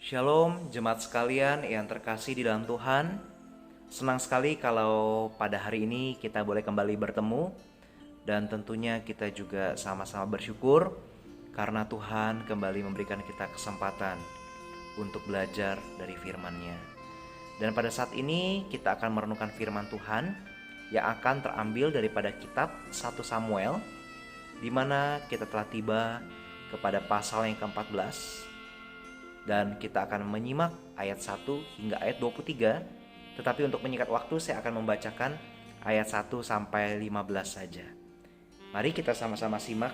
Shalom jemaat sekalian yang terkasih di dalam Tuhan. Senang sekali kalau pada hari ini kita boleh kembali bertemu. Dan tentunya kita juga sama-sama bersyukur karena Tuhan kembali memberikan kita kesempatan untuk belajar dari firman-Nya. Dan pada saat ini kita akan merenungkan firman Tuhan yang akan terambil daripada kitab 1 Samuel, di mana kita telah tiba kepada pasal yang ke-14. Dan kita akan menyimak ayat 1 hingga ayat 23. Tetapi untuk menyingkat waktu saya akan membacakan ayat 1 sampai 15 saja. Mari kita sama-sama simak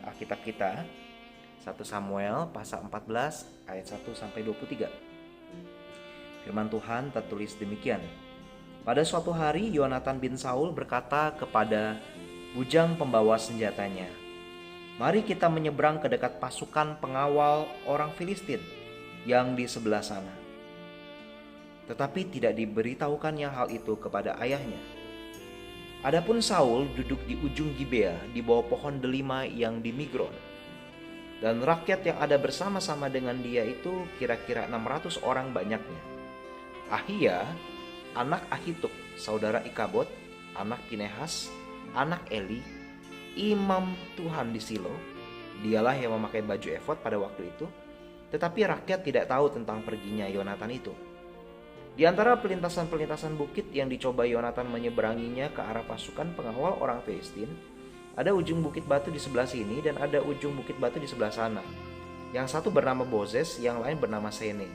Alkitab kita. 1 Samuel pasal 14 ayat 1 sampai 23. Firman Tuhan tertulis demikian. Pada suatu hari Yonatan bin Saul berkata kepada bujang pembawa senjatanya, "Mari kita menyeberang ke dekat pasukan pengawal orang Filistin yang di sebelah sana." Tetapi tidak diberitahukannya hal itu kepada ayahnya. Adapun Saul duduk di ujung Gibea di bawah pohon delima yang di Migron. Dan rakyat yang ada bersama-sama dengan dia itu kira-kira 600 orang banyaknya. Ahia, anak Ahitub, saudara Ikabod, anak Pinehas, anak Eli, imam Tuhan di Silo. Dialah yang memakai baju efod pada waktu itu. Tetapi rakyat tidak tahu tentang perginya Yonatan itu. Di antara pelintasan-pelintasan bukit yang dicoba Yonatan menyeberanginya ke arah pasukan pengawal orang Filistin, ada ujung bukit batu di sebelah sini dan ada ujung bukit batu di sebelah sana. Yang satu bernama Bozez, yang lain bernama Sene.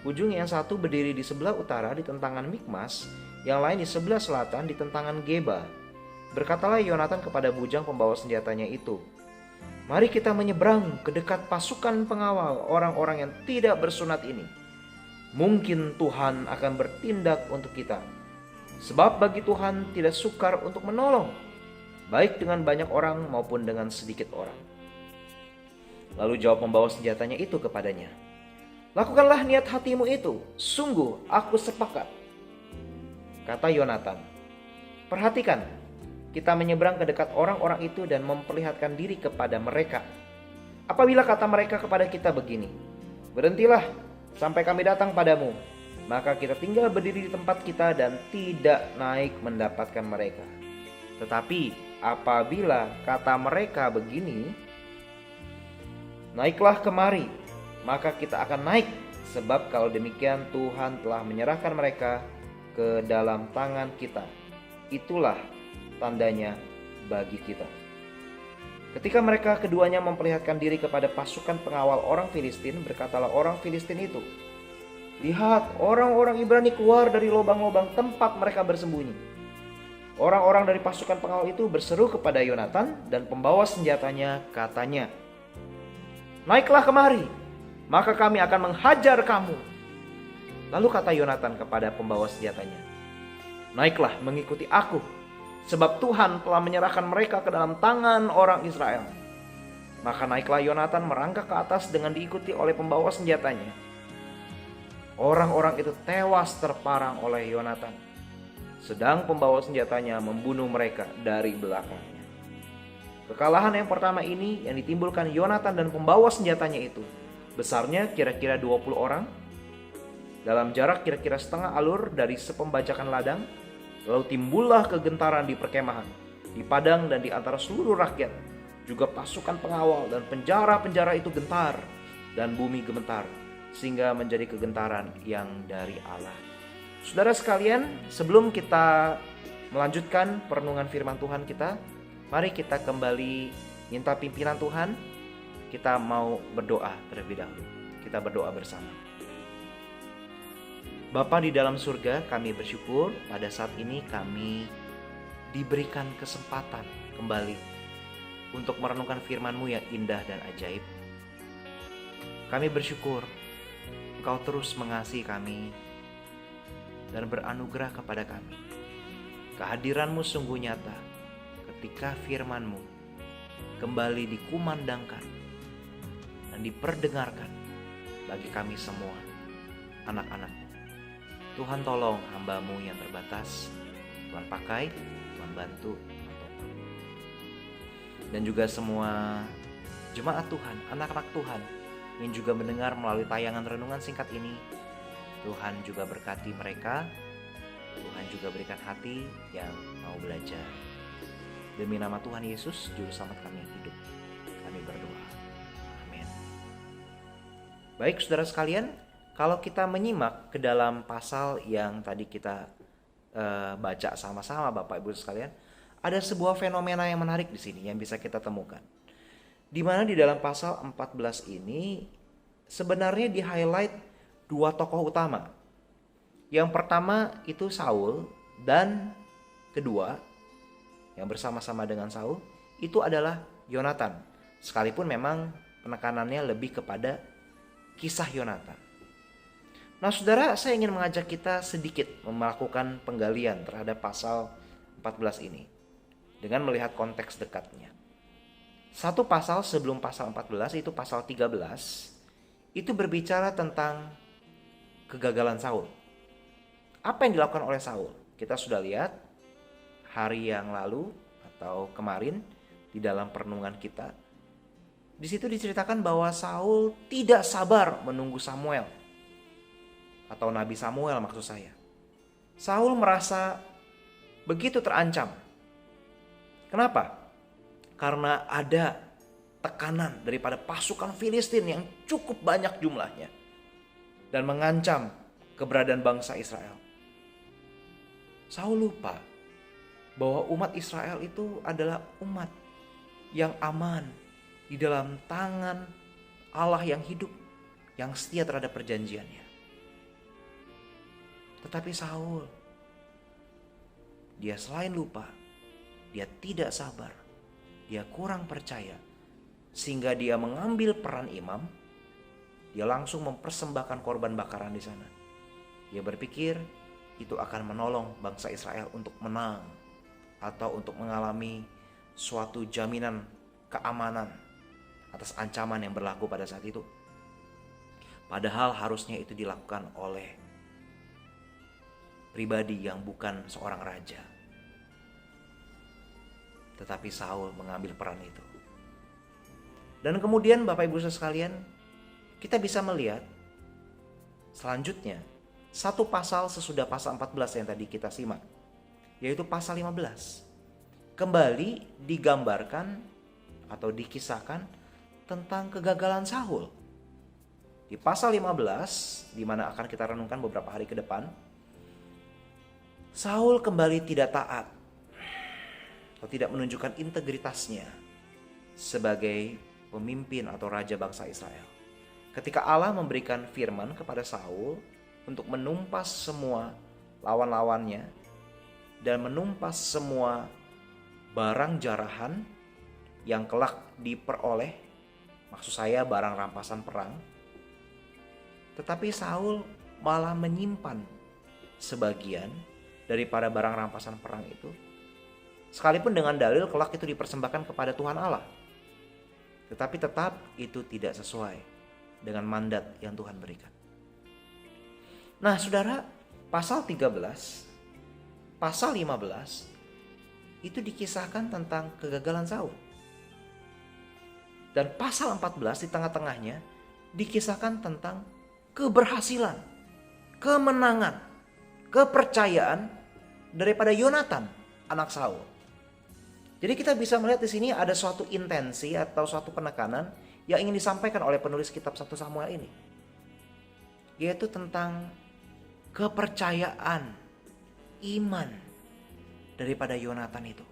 Ujung yang satu berdiri di sebelah utara di tentangan Mikmas, yang lain di sebelah selatan di tentangan Geba. Berkatalah Yonatan kepada bujang pembawa senjatanya itu, "Mari kita menyeberang ke dekat pasukan pengawal orang-orang yang tidak bersunat ini. Mungkin Tuhan akan bertindak untuk kita. Sebab bagi Tuhan tidak sukar untuk menolong, baik dengan banyak orang maupun dengan sedikit orang." Lalu jawab pembawa senjatanya itu kepadanya, "Lakukanlah niat hatimu itu, sungguh aku sepakat." Kata Yonatan, "Perhatikan, kita menyeberang ke dekat orang-orang itu dan memperlihatkan diri kepada mereka. Apabila kata mereka kepada kita begini, 'Berhentilah sampai kami datang padamu,' maka kita tinggal berdiri di tempat kita dan tidak naik mendapatkan mereka. Tetapi apabila kata mereka begini, 'Naiklah kemari,' maka kita akan naik, sebab kalau demikian Tuhan telah menyerahkan mereka ke dalam tangan kita. Itulah tandanya bagi kita." Ketika mereka keduanya memperlihatkan diri kepada pasukan pengawal orang Filistin, berkatalah orang Filistin itu, "Lihat, orang-orang Ibrani keluar dari lubang-lubang tempat mereka bersembunyi." Orang-orang dari pasukan pengawal itu berseru kepada Yonatan dan pembawa senjatanya, katanya, "Naiklah kemari, maka kami akan menghajar kamu." Lalu kata Yonatan kepada pembawa senjatanya, "Naiklah mengikuti aku, sebab Tuhan telah menyerahkan mereka ke dalam tangan orang Israel." Maka naiklah Yonatan merangkak ke atas dengan diikuti oleh pembawa senjatanya. Orang-orang itu tewas terparang oleh Yonatan, sedang pembawa senjatanya membunuh mereka dari belakangnya. Kekalahan yang pertama ini yang ditimbulkan Yonatan dan pembawa senjatanya itu, besarnya kira-kira 20 orang, dalam jarak kira-kira setengah alur dari sepembajakan ladang. Lalu timbullah kegentaran di perkemahan, di padang dan di antara seluruh rakyat. Juga pasukan pengawal dan penjara-penjara itu gentar, dan bumi gemetar, sehingga menjadi kegentaran yang dari Allah. Saudara sekalian, sebelum kita melanjutkan perenungan firman Tuhan kita, mari kita kembali minta pimpinan Tuhan. Kita mau berdoa terlebih dahulu. Kita berdoa bersama. Bapa di dalam surga, kami bersyukur pada saat ini kami diberikan kesempatan kembali untuk merenungkan firman-Mu yang indah dan ajaib. Kami bersyukur Engkau terus mengasihi kami dan beranugerah kepada kami. Kehadiran-Mu sungguh nyata ketika firman-Mu kembali dikumandangkan dan diperdengarkan bagi kami semua, anak-anak. Tuhan tolong hamba-Mu yang terbatas, Tuhan pakai, Tuhan bantu, Tuhan topang. Dan juga semua jemaat Tuhan, anak-anak Tuhan yang juga mendengar melalui tayangan renungan singkat ini. Tuhan juga berkati mereka. Tuhan juga berikan hati yang mau belajar. Demi nama Tuhan Yesus, Juru Selamat kami yang hidup, kami berdoa. Amin. Baik saudara sekalian, kalau kita menyimak ke dalam pasal yang tadi kita baca sama-sama Bapak Ibu sekalian, ada sebuah fenomena yang menarik di sini yang bisa kita temukan. Di mana di dalam pasal 14 ini sebenarnya di-highlight dua tokoh utama. Yang pertama itu Saul, dan kedua yang bersama-sama dengan Saul itu adalah Yonatan. Sekalipun memang penekanannya lebih kepada kisah Yonatan. Nah saudara, saya ingin mengajak kita sedikit melakukan penggalian terhadap pasal 14 ini dengan melihat konteks dekatnya. Satu pasal sebelum pasal 14 itu pasal 13, itu berbicara tentang kegagalan Saul. Apa yang dilakukan oleh Saul? Kita sudah lihat hari yang lalu atau kemarin di dalam perenungan kita. Di situ diceritakan bahwa Saul tidak sabar menunggu Samuel, atau Nabi Samuel maksud saya. Saul merasa begitu terancam. Kenapa? Karena ada tekanan daripada pasukan Filistin yang cukup banyak jumlahnya dan mengancam keberadaan bangsa Israel. Saul lupa bahwa umat Israel itu adalah umat yang aman di dalam tangan Allah yang hidup, yang setia terhadap perjanjiannya. Tetapi Saul, dia selain lupa, dia tidak sabar, dia kurang percaya, sehingga dia mengambil peran imam. Dia langsung mempersembahkan korban bakaran di sana. Dia berpikir itu akan menolong bangsa Israel untuk menang atau untuk mengalami suatu jaminan keamanan atas ancaman yang berlaku pada saat itu. Padahal harusnya itu dilakukan oleh pribadi yang bukan seorang raja. Tetapi Saul mengambil peran itu. Dan kemudian Bapak Ibu sekalian, kita bisa melihat selanjutnya satu pasal sesudah pasal 14 yang tadi kita simak, yaitu pasal 15. Kembali digambarkan atau dikisahkan tentang kegagalan Saul. Di pasal 15, di mana akan kita renungkan beberapa hari ke depan, Saul kembali tidak taat atau tidak menunjukkan integritasnya sebagai pemimpin atau raja bangsa Israel. Ketika Allah memberikan firman kepada Saul untuk menumpas semua lawan-lawannya dan menumpas semua barang jarahan yang kelak diperoleh, maksud saya barang rampasan perang. Tetapi Saul malah menyimpan sebagian daripada barang rampasan perang itu, sekalipun dengan dalil kelak itu dipersembahkan kepada Tuhan Allah. Tetapi tetap itu tidak sesuai dengan mandat yang Tuhan berikan. Nah saudara, pasal 13, pasal 15 itu dikisahkan tentang kegagalan Saul. Dan pasal 14 di tengah-tengahnya dikisahkan tentang keberhasilan, kemenangan, kepercayaan daripada Yonatan, anak Saul. Jadi kita bisa melihat di sini ada suatu intensi atau suatu penekanan yang ingin disampaikan oleh penulis kitab 1 Samuel ini, yaitu tentang kepercayaan, iman daripada Yonatan itu,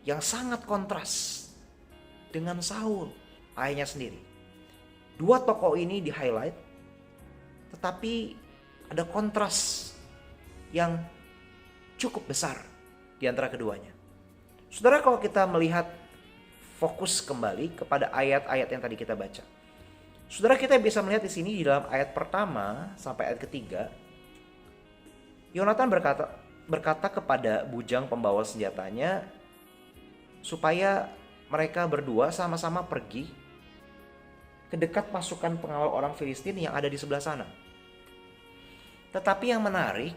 yang sangat kontras dengan Saul, ayahnya sendiri. Dua tokoh ini di-highlight, tetapi ada kontras yang cukup besar di antara keduanya. Saudara, kalau kita melihat fokus kembali kepada ayat-ayat yang tadi kita baca, saudara, kita bisa melihat di sini di dalam ayat pertama sampai ayat ketiga, Yonatan berkata kepada bujang pembawa senjatanya supaya mereka berdua sama-sama pergi ke dekat pasukan pengawal orang Filistin yang ada di sebelah sana. Tetapi yang menarik,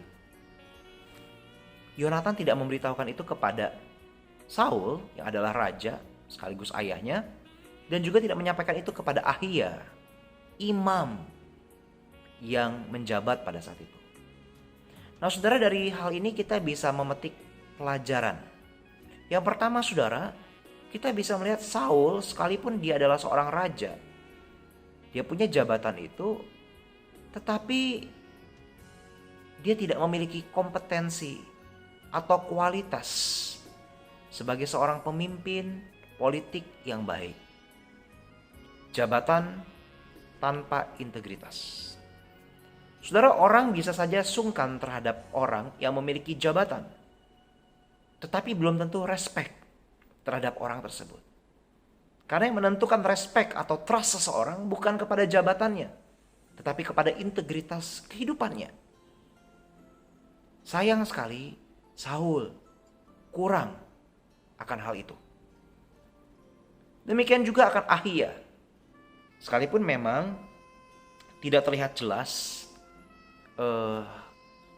Yonatan tidak memberitahukan itu kepada Saul yang adalah raja sekaligus ayahnya, dan juga tidak menyampaikan itu kepada Ahia imam yang menjabat pada saat itu. Nah saudara, dari hal ini kita bisa memetik pelajaran. Yang pertama saudara, kita bisa melihat Saul sekalipun dia adalah seorang raja, dia punya jabatan itu, tetapi dia tidak memiliki kompetensi atau kualitas sebagai seorang pemimpin politik yang baik. Jabatan tanpa integritas. Saudara, orang bisa saja sungkan terhadap orang yang memiliki jabatan, tetapi belum tentu respect terhadap orang tersebut. Karena yang menentukan respect atau trust seseorang bukan kepada jabatannya, tetapi kepada integritas kehidupannya. Sayang sekali, Saul kurang akan hal itu. Demikian juga akan Ahia. Sekalipun memang tidak terlihat jelas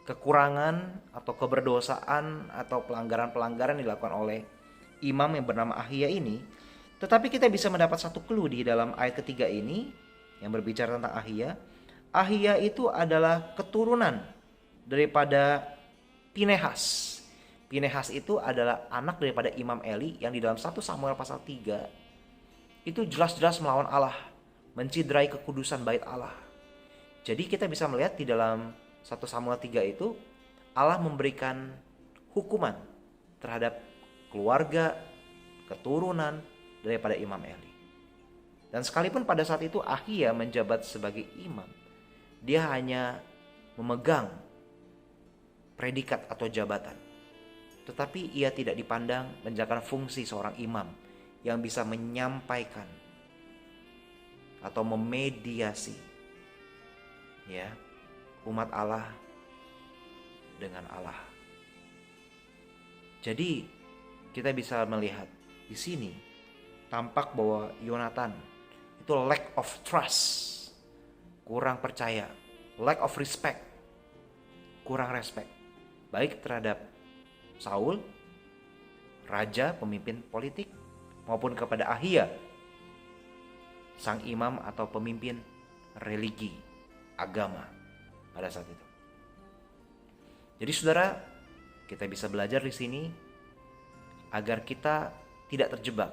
kekurangan atau keberdosaan atau pelanggaran-pelanggaran dilakukan oleh imam yang bernama Ahia ini, tetapi kita bisa mendapat satu clue di dalam ayat ketiga ini yang berbicara tentang Ahia. Ahia itu adalah keturunan daripada Pinehas. Pinehas itu adalah anak daripada Imam Eli yang di dalam 1 Samuel pasal 3 itu jelas-jelas melawan Allah, mencidrai kekudusan bait Allah. Jadi kita bisa melihat di dalam 1 Samuel 3 itu Allah memberikan hukuman terhadap keluarga, keturunan daripada Imam Eli. Dan sekalipun pada saat itu Ahia menjabat sebagai imam, dia hanya memegang predikat atau jabatan, tetapi ia tidak dipandang menjalankan fungsi seorang imam yang bisa menyampaikan atau memediasi umat Allah dengan Allah. Jadi kita bisa melihat di sini tampak bahwa Yonatan itu lack of trust, kurang percaya, lack of respect, kurang respect, baik terhadap Saul, raja, pemimpin politik, maupun kepada Ahia, sang imam atau pemimpin religi, agama pada saat itu. Jadi saudara, kita bisa belajar di sini agar kita tidak terjebak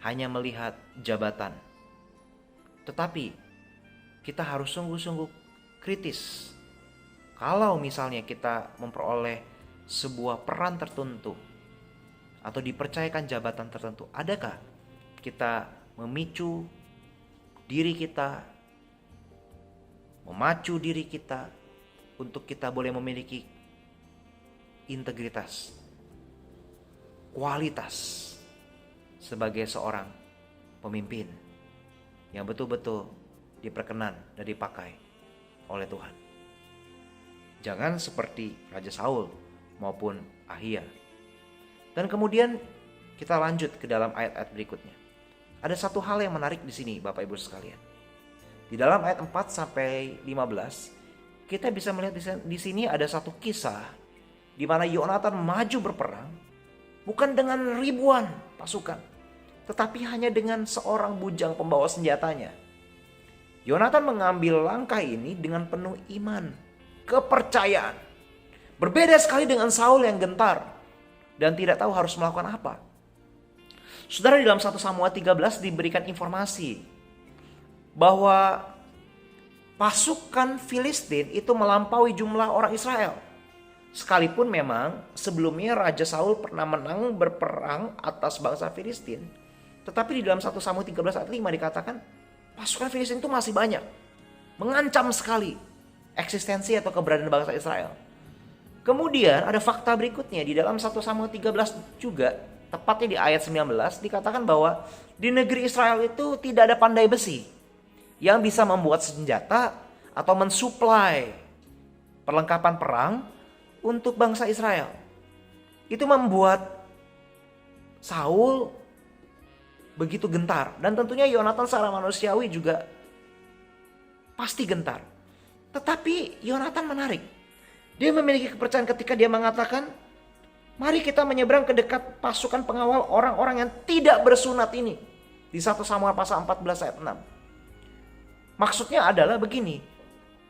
hanya melihat jabatan, tetapi kita harus sungguh-sungguh kritis. Kalau misalnya kita memperoleh sebuah peran tertentu atau dipercayakan jabatan tertentu, adakah kita memicu diri kita, memacu diri kita untuk kita boleh memiliki integritas, kualitas sebagai seorang pemimpin yang betul-betul diperkenan dan dipakai oleh Tuhan. Jangan seperti Raja Saul maupun Ahia. Dan kemudian kita lanjut ke dalam ayat-ayat berikutnya. Ada satu hal yang menarik di sini Bapak Ibu sekalian. Di dalam ayat 4 sampai 15, kita bisa melihat di sini ada satu kisah di mana Yonatan maju berperang bukan dengan ribuan pasukan, tetapi hanya dengan seorang bujang pembawa senjatanya. Yonatan mengambil langkah ini dengan penuh iman, kepercayaan. Berbeda sekali dengan Saul yang gentar dan tidak tahu harus melakukan apa. Saudara, di dalam 1 Samuel 13 diberikan informasi bahwa pasukan Filistin itu melampaui jumlah orang Israel. Sekalipun memang sebelumnya Raja Saul pernah menang berperang atas bangsa Filistin, tetapi di dalam 1 Samuel 13 ayat 5 dikatakan pasukan Filistin itu masih banyak, mengancam sekali eksistensi atau keberadaan bangsa Israel. Kemudian ada fakta berikutnya di dalam 1 Samuel 13 juga, tepatnya di ayat 19 dikatakan bahwa di negeri Israel itu tidak ada pandai besi yang bisa membuat senjata atau mensuplai perlengkapan perang untuk bangsa Israel. Itu membuat Saul begitu gentar, dan tentunya Yonatan secara manusiawi juga pasti gentar. Tetapi Yonatan menarik. Dia memiliki kepercayaan ketika dia mengatakan, mari kita menyeberang ke dekat pasukan pengawal orang-orang yang tidak bersunat ini. Di 1 Samuel pasal 14 ayat 6. Maksudnya adalah begini,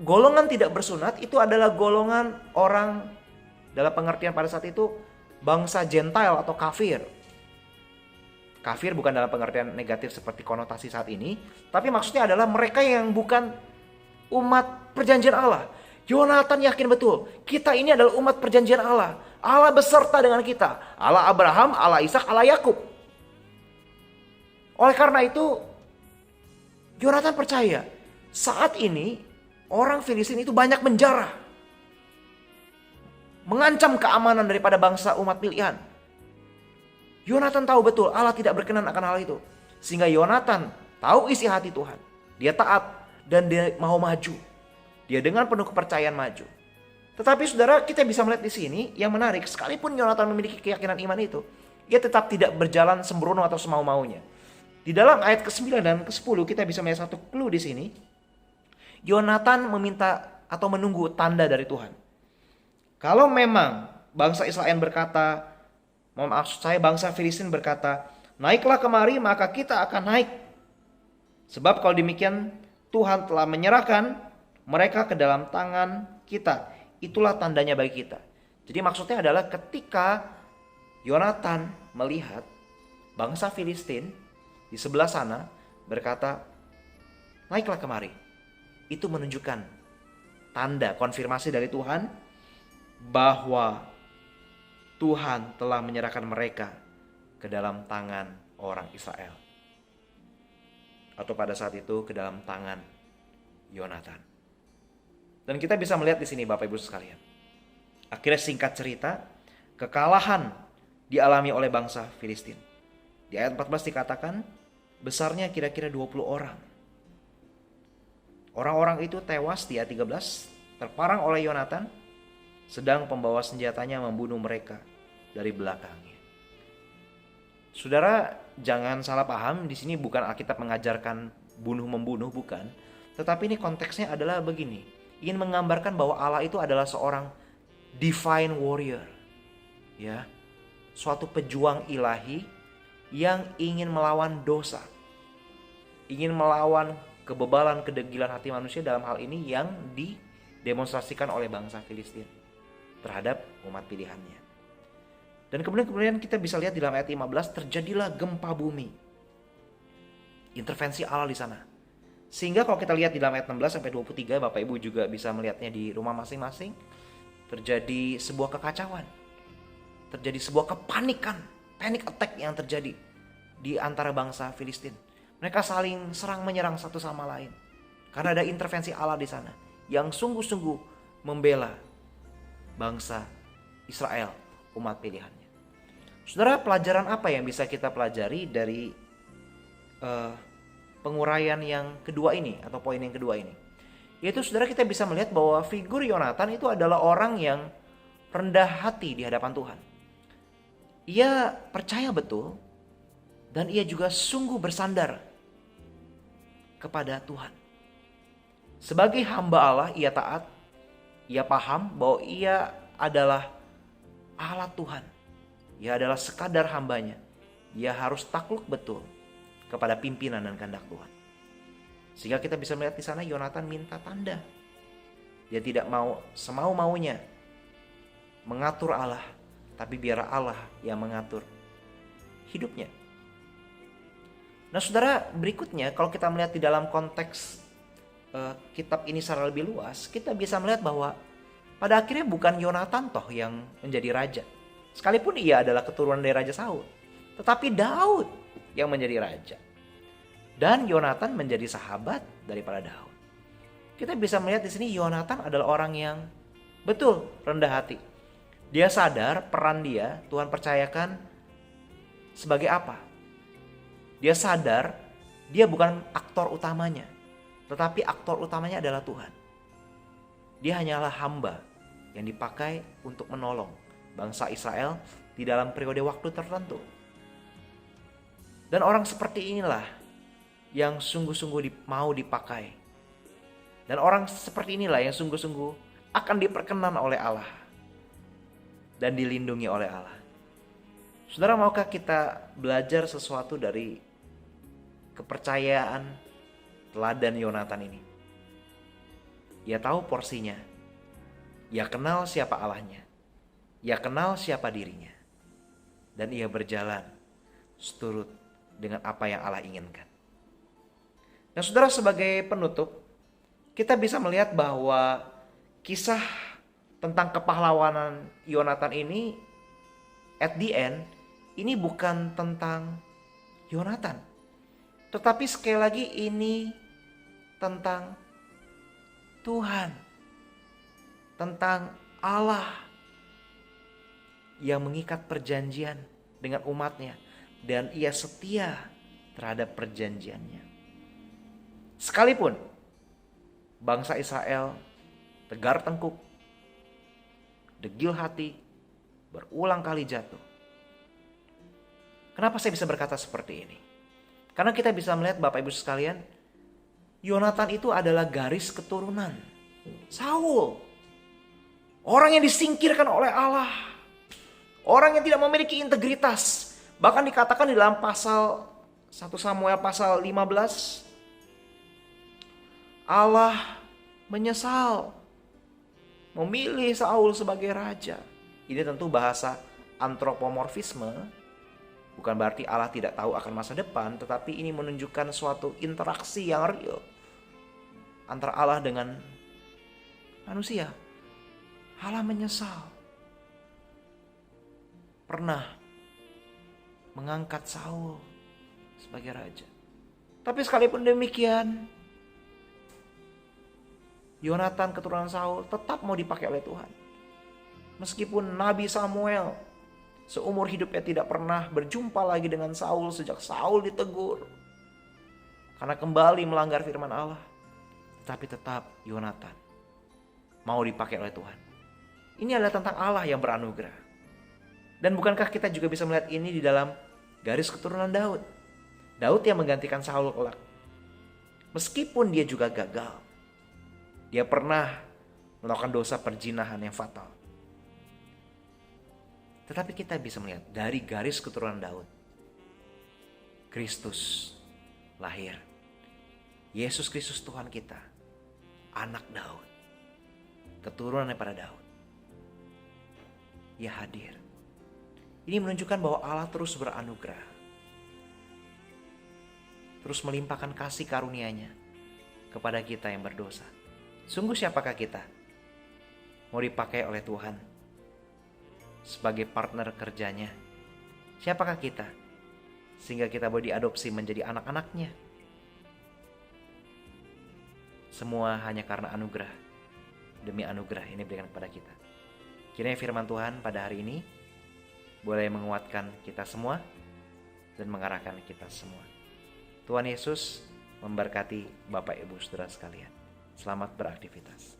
golongan tidak bersunat itu adalah golongan orang dalam pengertian pada saat itu bangsa Gentile atau kafir. Kafir bukan dalam pengertian negatif seperti konotasi saat ini, tapi maksudnya adalah mereka yang bukan umat perjanjian Allah. Yonatan yakin betul, kita ini adalah umat perjanjian Allah. Allah beserta dengan kita. Allah Abraham, Allah Ishak, Allah Yakub. Oleh karena itu, Yonatan percaya, saat ini orang Filistin itu banyak menjarah. Mengancam keamanan daripada bangsa umat pilihan. Yonatan tahu betul Allah tidak berkenan akan hal itu. Sehingga Yonatan tahu isi hati Tuhan. Dia taat dan dia mau maju. Dia dengan penuh kepercayaan maju. Tetapi saudara, kita bisa melihat di sini yang menarik, sekalipun Yonatan memiliki keyakinan iman itu, ia tetap tidak berjalan sembrono atau semau-maunya. Di dalam ayat ke-9 dan ke-10 kita bisa melihat satu clue di sini. Yonatan meminta atau menunggu tanda dari Tuhan. Kalau memang bangsa Israel berkata, maksud saya bangsa Filistin berkata, naiklah kemari maka kita akan naik. Sebab kalau demikian Tuhan telah menyerahkan mereka ke dalam tangan kita. Itulah tandanya bagi kita. Jadi maksudnya adalah ketika Yonatan melihat bangsa Filistin di sebelah sana berkata, naiklah kemari. Itu menunjukkan tanda konfirmasi dari Tuhan bahwa Tuhan telah menyerahkan mereka ke dalam tangan orang Israel. Atau pada saat itu ke dalam tangan Yonatan. Dan kita bisa melihat di sini Bapak Ibu sekalian. Akhirnya singkat cerita, kekalahan dialami oleh bangsa Filistin. Di ayat 14 dikatakan, besarnya kira-kira 20 orang. Orang-orang itu tewas di ayat 13, terparang oleh Yonatan, sedang pembawa senjatanya membunuh mereka dari belakangnya. Saudara, jangan salah paham, di sini bukan Alkitab mengajarkan bunuh-membunuh, bukan. Tetapi ini konteksnya adalah begini. Ingin menggambarkan bahwa Allah itu adalah seorang divine warrior. Ya. Suatu pejuang ilahi yang ingin melawan dosa. Ingin melawan kebebalan, kedegilan hati manusia, dalam hal ini yang didemonstrasikan oleh bangsa Filistin terhadap umat pilihannya. Dan kemudian kita bisa lihat di dalam ayat 15, terjadilah gempa bumi. Intervensi Allah di sana. Sehingga kalau kita lihat di dalam ayat 16 sampai 23, Bapak Ibu juga bisa melihatnya di rumah masing-masing, terjadi sebuah kekacauan. Terjadi sebuah kepanikan, panic attack yang terjadi di antara bangsa Filistin. Mereka saling serang menyerang satu sama lain. Karena ada intervensi Allah di sana yang sungguh-sungguh membela bangsa Israel, umat pilihannya. Saudara, pelajaran apa yang bisa kita pelajari dari penguraian yang kedua ini atau poin yang kedua ini? Yaitu saudara, kita bisa melihat bahwa figur Yonatan itu adalah orang yang rendah hati di hadapan Tuhan. Ia percaya betul dan ia juga sungguh bersandar kepada Tuhan. Sebagai hamba Allah, ia taat, ia paham bahwa ia adalah alat Tuhan. Ia adalah sekadar hambanya. Ia harus takluk betul kepada pimpinan dan kehendak Tuhan. Sehingga kita bisa melihat di sana Yonatan minta tanda. Dia tidak mau semau-maunya mengatur Allah, tapi biar Allah yang mengatur hidupnya. Nah saudara, berikutnya kalau kita melihat di dalam konteks kitab ini secara lebih luas, kita bisa melihat bahwa pada akhirnya bukan Yonatan toh yang menjadi raja. Sekalipun ia adalah keturunan dari Raja Saul, tetapi Daud yang menjadi raja. Dan Yonatan menjadi sahabat daripada Daud. Kita bisa melihat di sini Yonatan adalah orang yang betul rendah hati. Dia sadar peran dia Tuhan percayakan sebagai apa. Dia sadar dia bukan aktor utamanya, tetapi aktor utamanya adalah Tuhan. Dia hanyalah hamba yang dipakai untuk menolong bangsa Israel di dalam periode waktu tertentu. Dan orang seperti inilah yang sungguh-sungguh mau dipakai. Dan orang seperti inilah yang sungguh-sungguh akan diperkenan oleh Allah dan dilindungi oleh Allah. Saudara, maukah kita belajar sesuatu dari kepercayaan teladan Yonatan ini. Ia tahu porsinya. Ia kenal siapa Allahnya. Ia kenal siapa dirinya. Dan ia berjalan seturut dengan apa yang Allah inginkan. Nah saudara, sebagai penutup, kita bisa melihat bahwa kisah tentang kepahlawanan Yonatan ini, at the end, ini bukan tentang Yonatan. Tetapi sekali lagi ini tentang Tuhan. Tentang Allah yang mengikat perjanjian dengan umatnya. Dan ia setia terhadap perjanjiannya. Sekalipun bangsa Israel tegar tengkuk, degil hati, berulang kali jatuh. Kenapa saya bisa berkata seperti ini? Karena kita bisa melihat Bapak Ibu sekalian, Yonatan itu adalah garis keturunan Saul. Orang yang disingkirkan oleh Allah. Orang yang tidak memiliki integritas. Bahkan dikatakan di dalam pasal 1 Samuel pasal 15. Allah menyesal memilih Saul sebagai raja. Ini tentu bahasa antropomorfisme. Bukan berarti Allah tidak tahu akan masa depan. Tetapi ini menunjukkan suatu interaksi yang real antara Allah dengan manusia. Allah menyesal pernah mengangkat Saul sebagai raja. Tapi sekalipun demikian, Yonatan keturunan Saul tetap mau dipakai oleh Tuhan. Meskipun Nabi Samuel seumur hidupnya tidak pernah berjumpa lagi dengan Saul sejak Saul ditegur karena kembali melanggar firman Allah. Tapi tetap Yonatan mau dipakai oleh Tuhan. Ini adalah tentang Allah yang beranugerah. Dan bukankah kita juga bisa melihat ini di dalam garis keturunan Daud? Daud yang menggantikan Saul kelak. Meskipun dia juga gagal. Dia pernah melakukan dosa perzinahan yang fatal. Tetapi kita bisa melihat dari garis keturunan Daud, Kristus lahir. Yesus Kristus Tuhan kita, anak Daud, keturunan daripada Daud. Ia hadir. Ini menunjukkan bahwa Allah terus beranugerah. Terus melimpahkan kasih karunia-Nya kepada kita yang berdosa. Sungguh siapakah kita? Mau dipakai oleh Tuhan sebagai partner kerjanya. Siapakah kita? Sehingga kita boleh diadopsi menjadi anak-anaknya. Semua hanya karena anugerah. Demi anugerah ini diberikan kepada kita. Kiranya firman Tuhan pada hari ini boleh menguatkan kita semua dan mengarahkan kita semua. Tuhan Yesus memberkati Bapak Ibu Saudara sekalian. Selamat beraktivitas.